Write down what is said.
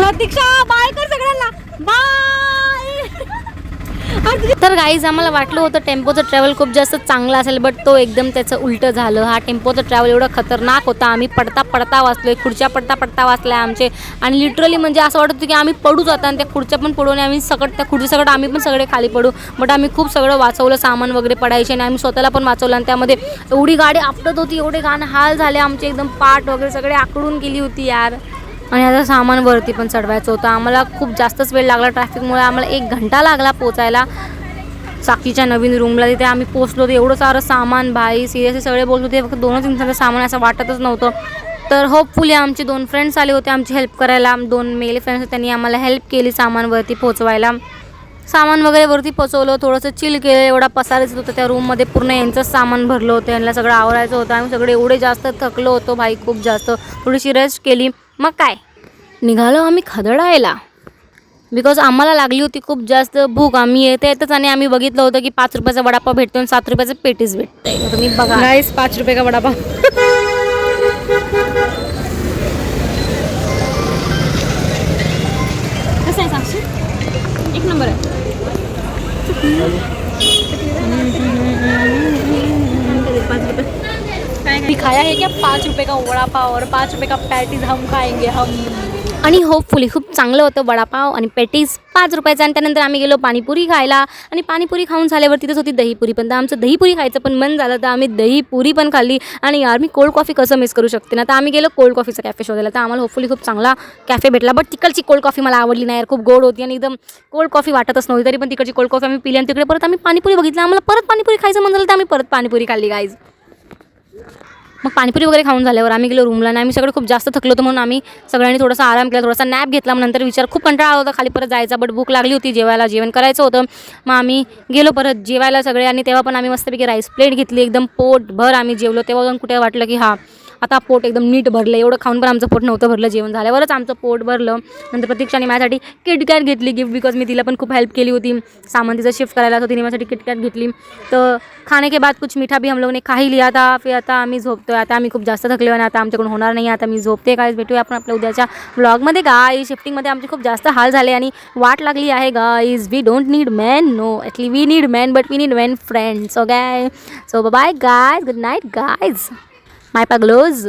प्रतीक्षा bye कर सगळ्यांना, bye. तर गाईज आम्हाला वाटलं होतं टेम्पोचं ट्रॅव्हल खूप जास्त चांगला असेल, बट तो एकदम त्याचं उलटं झालं. हा टेम्पोचा ट्रॅव्हल एवढा खतरनाक होता. आम्ही पडता पडता वाचलोय, खुर्च्या पडता वाचल्या आमचे. आणि लिटरली म्हणजे असं वाटत होतं की आम्ही पडूच आता, आणि त्या खुर्च्या पण पडू आणि आम्ही त्या खुर्ची सगळं आम्ही पण सगळे खाली पडू. बट आम्ही खूप सगळं वाचवलं, सामान वगैरे पडायचे, आणि आम्ही स्वतःला पण वाचवलं. आणि त्यामध्ये एवढी गाडी आपटत होती, एवढे हाल झाले आमचे, एकदम पाठ वगैरे सगळे आकडून गेली होती यार. आणि आता सामान वरती पण चढवायचं होतं. आम्हाला खूप जास्तच वेळ लागला ट्रॅफिकमुळे. आम्हाला 1 घंटा लागला पोचायला साक्षीच्या नवीन रूमला. तिथे आम्ही पोचलो होतो, एवढं सारं सामान भाई सिरियसली सगळे बोलत होते फक्त 2च इंचाचं सामान, असं वाटतच नव्हतं. तर होपफुली आमचे 2 फ्रेंड्स आले होते आमची हेल्प करायला. 2 मेल फ्रेंड्स, त्यांनी आम्हाला हेल्प केली सामान वरती पोचवायला. सामान वगैरे वरती पोचवलं, थोडंसं चिल केलं. एवढा पसाराच होतं त्या रूममध्ये, पूर्ण यांचंच सामान भरलं होतं, यांना सगळं आवरायचं होतं. आम्ही सगळे एवढे जास्त थकलो होतो भाई, खूप जास्त. थोडीशी रेस्ट केली, मग काय निघालो आम्ही खदडायला. बिकॉज आम्हाला लागली होती खूप जास्त भूक. आम्ही येतच आणि आम्ही बघितलं होतं की 5 रुपयाचा वडापाव भेटतो आणि 7 रुपयाचं पेटीस भेटतंय. तुम्ही बघा गाईस, 5 रुपये का वडापाव. कसं आहे साक्षी? 1 नंबर आहे. खाया है क्या 5 रुपये का वडापाव और 5 रुपये का पैटीज हम खाएंगे हम. आणि होपफुली खूप चांगलं होतं वडापाव आणि पॅटीस 5 रुपयाचं. आणि त्यानंतर आम्ही गेलो पाणीपुरी खायला. आणि पाणीपुरी खाऊन झाल्यावर तिथंच होती दहीपुरी पण. तर आमचं दहीपुरी खायचं पण मन झालं, तर आम्ही दहीपुरी पण खाल्ली. आणि यार मी कोल्ड कॉफी कसं मिस करू शकते ना. तर आम्ही गेलो कोल्ड कॉफीचा कॅफे शोधायला. तर आम्हाला होपफुली खूप चांगला कॅफे भेटला. बट तिकडची कोल्ड कॉफी मला आवडली नाही यार, खूप गोड होती आणि एकदम कोल्ड कॉफी वाटतच नव्हती. तरी पण तिकडची कोल्ड कॉफी आम्ही पिली. आणि तिकडे परत आम्ही पाणीपुरी बघितलं. आम्हाला परत पाणीपुरी खायचं मन झालं, तर आम्ही परत पाणीपुरी खाल्ली गाईज. मग पाणीपुरी वगैरे खाऊन झाल्यावर आम्ही गेलो रूमला. आणि आम्ही सगळे खूप जास्त थकलो होतो, म्हणून आम्ही सगळ्यांनी थोडासा आराम केला, थोडासा नॅप घेतला. मग नंतर विचार खूप कंटाळा होता खाली परत जायचा, बट भूक लागली होती, जेवण करायचं होतं. मग आम्ही गेलो परत जेवायला सगळे. आणि तेव्हा पण आम्ही मस्तपैकी राईस प्लेट घेतली, एकदम पोटभर आम्ही जेवलो. तेव्हा जाऊन कुठे वाटलं की हां आता पोट एकदम नीट भरलं. एवढं खाऊन पण आमचं पोट नव्हतं भरलं, जेवण झाल्यावरच आमचं पोट भरलं. नंतर प्रतीक्षाने माझ्यासाठी किटकॅट घेतली गिफ्ट, बिकॉज मी तिला पण खूप हेल्प केली होती सामान तिचं शिफ्ट करायला, तर तिने माझ्यासाठी किटकॅट घेतली. तर खाने के बाद कुछ मीठा भी हम लोगों ने खा ही लिया था. फिर आता आम्ही झोपतोय. आता आम्ही खूप जास्त थकले आणि आता आमच्याकडून होणार नाही. आता मी झोपते. गाईज भेटूया आपण आपल्या उद्याच्या व्लॉगमध्ये. गाईज शिफ्टिंगमध्ये आमचे खूप जास्त हाल झाले आणि वाट लागली आहे guys. We don't need man, no actually we need man, but we need man friends. Okay, so bye guys, good night guys. My पगलोज.